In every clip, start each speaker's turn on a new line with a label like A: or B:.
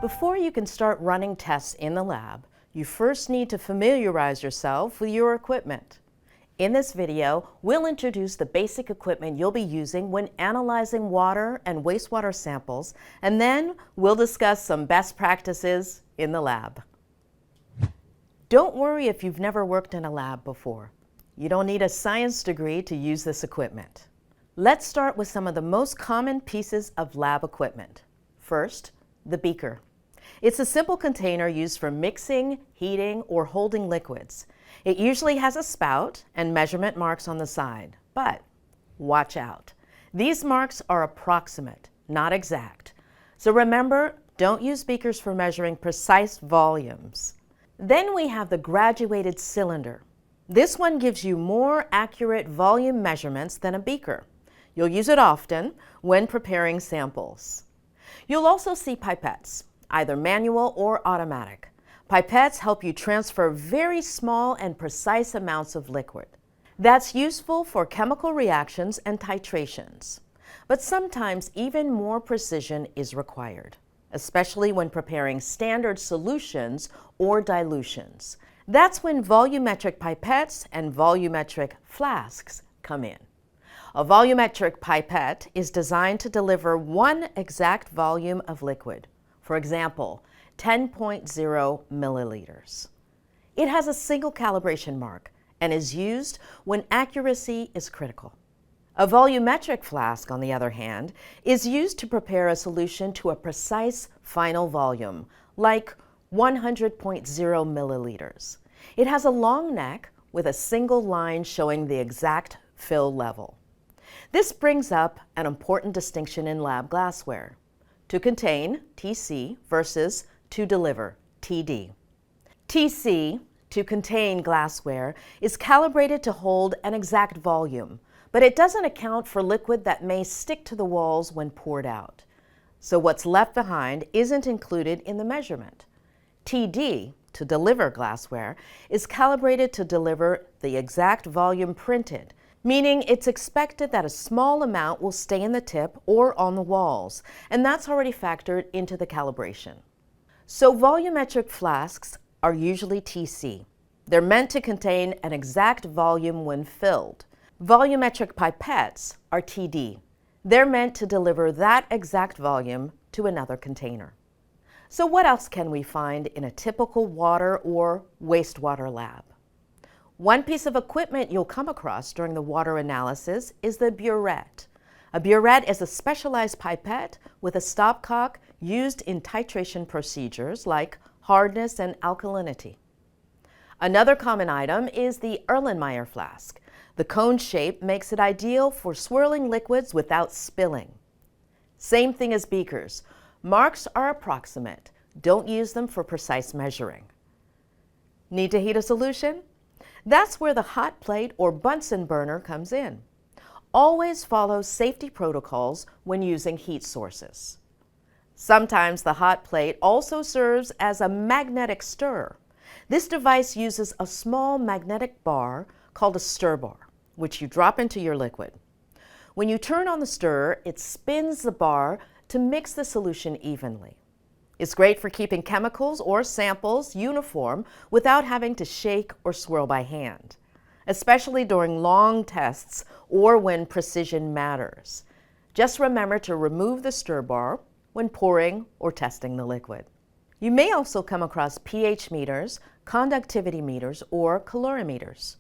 A: Before you can start running tests in the lab, you first need to familiarize yourself with your equipment. In this video, we'll introduce the basic equipment you'll be using when analyzing water and wastewater samples, and then we'll discuss some best practices in the lab. Don't worry if you've never worked in a lab before. You don't need a science degree to use this equipment. Let's start with some of the most common pieces of lab equipment. First, the beaker. It's a simple container used for mixing, heating, or holding liquids. It usually has a spout and measurement marks on the side, but watch out. These marks are approximate, not exact. So remember, don't use beakers for measuring precise volumes. Then we have the graduated cylinder. This one gives you more accurate volume measurements than a beaker. You'll use it often when preparing samples. You'll also see pipettes, either manual or automatic. Pipettes help you transfer very small and precise amounts of liquid. That's useful for chemical reactions and titrations. But sometimes even more precision is required, especially when preparing standard solutions or dilutions. That's when volumetric pipettes and volumetric flasks come in. A volumetric pipette is designed to deliver one exact volume of liquid. For example, 10.0 milliliters. It has a single calibration mark and is used when accuracy is critical. A volumetric flask, on the other hand, is used to prepare a solution to a precise final volume, like 100.0 milliliters. It has a long neck with a single line showing the exact fill level. This brings up an important distinction in lab glassware. To contain, TC, versus to deliver, TD. TC, to contain glassware, is calibrated to hold an exact volume, but it doesn't account for liquid that may stick to the walls when poured out. So what's left behind isn't included in the measurement. TD, to deliver glassware, is calibrated to deliver the exact volume printed, meaning it's expected that a small amount will stay in the tip or on the walls, and that's already factored into the calibration. So volumetric flasks are usually TC. They're meant to contain an exact volume when filled. Volumetric pipettes are TD. They're meant to deliver that exact volume to another container. So what else can we find in a typical water or wastewater lab? One piece of equipment you'll come across during the water analysis is the burette. A burette is a specialized pipette with a stopcock used in titration procedures like hardness and alkalinity. Another common item is the Erlenmeyer flask. The cone shape makes it ideal for swirling liquids without spilling. Same thing as beakers. Marks are approximate. Don't use them for precise measuring. Need to heat a solution? That's where the hot plate or Bunsen burner comes in. Always follow safety protocols when using heat sources. Sometimes the hot plate also serves as a magnetic stirrer. This device uses a small magnetic bar called a stir bar, which you drop into your liquid. When you turn on the stirrer, it spins the bar to mix the solution evenly. It's great for keeping chemicals or samples uniform without having to shake or swirl by hand, especially during long tests or when precision matters. Just remember to remove the stir bar when pouring or testing the liquid. You may also come across pH meters, conductivity meters, or calorimeters.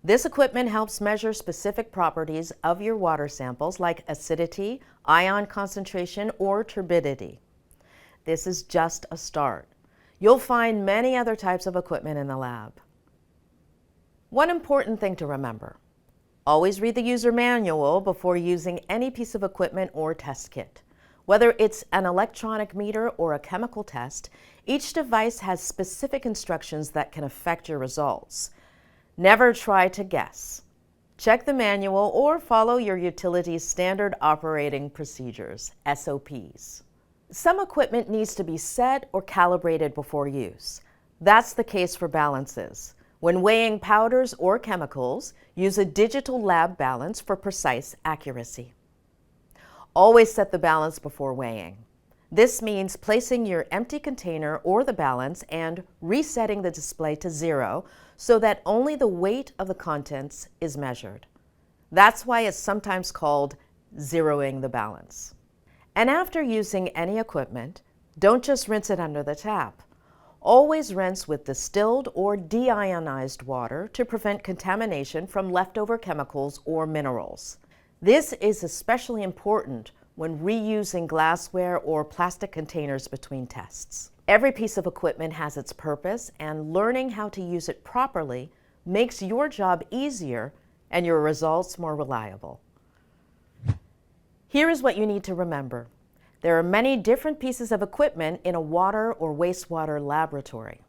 A: This equipment helps measure specific properties of your water samples like acidity, ion concentration, or turbidity. This is just a start. You'll find many other types of equipment in the lab. One important thing to remember: always read the user manual before using any piece of equipment or test kit. Whether it's an electronic meter or a chemical test, each device has specific instructions that can affect your results. Never try to guess. Check the manual or follow your utility's standard operating procedures, SOPs. Some equipment needs to be set or calibrated before use. That's the case for balances. When weighing powders or chemicals, use a digital lab balance for precise accuracy. Always set the balance before weighing. This means placing your empty container or the balance and resetting the display to 0 so that only the weight of the contents is measured. That's why it's sometimes called zeroing the balance. And after using any equipment, don't just rinse it under the tap. Always rinse with distilled or deionized water to prevent contamination from leftover chemicals or minerals. This is especially important when reusing glassware or plastic containers between tests. Every piece of equipment has its purpose, and learning how to use it properly makes your job easier and your results more reliable. Here is what you need to remember. There are many different pieces of equipment in a water or wastewater laboratory.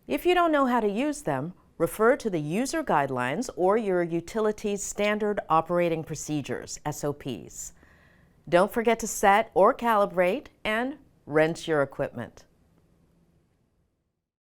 A: If you don't know how to use them, refer to the user guidelines or your utility's standard operating procedures, SOPs. Don't forget to set or calibrate and rinse your equipment.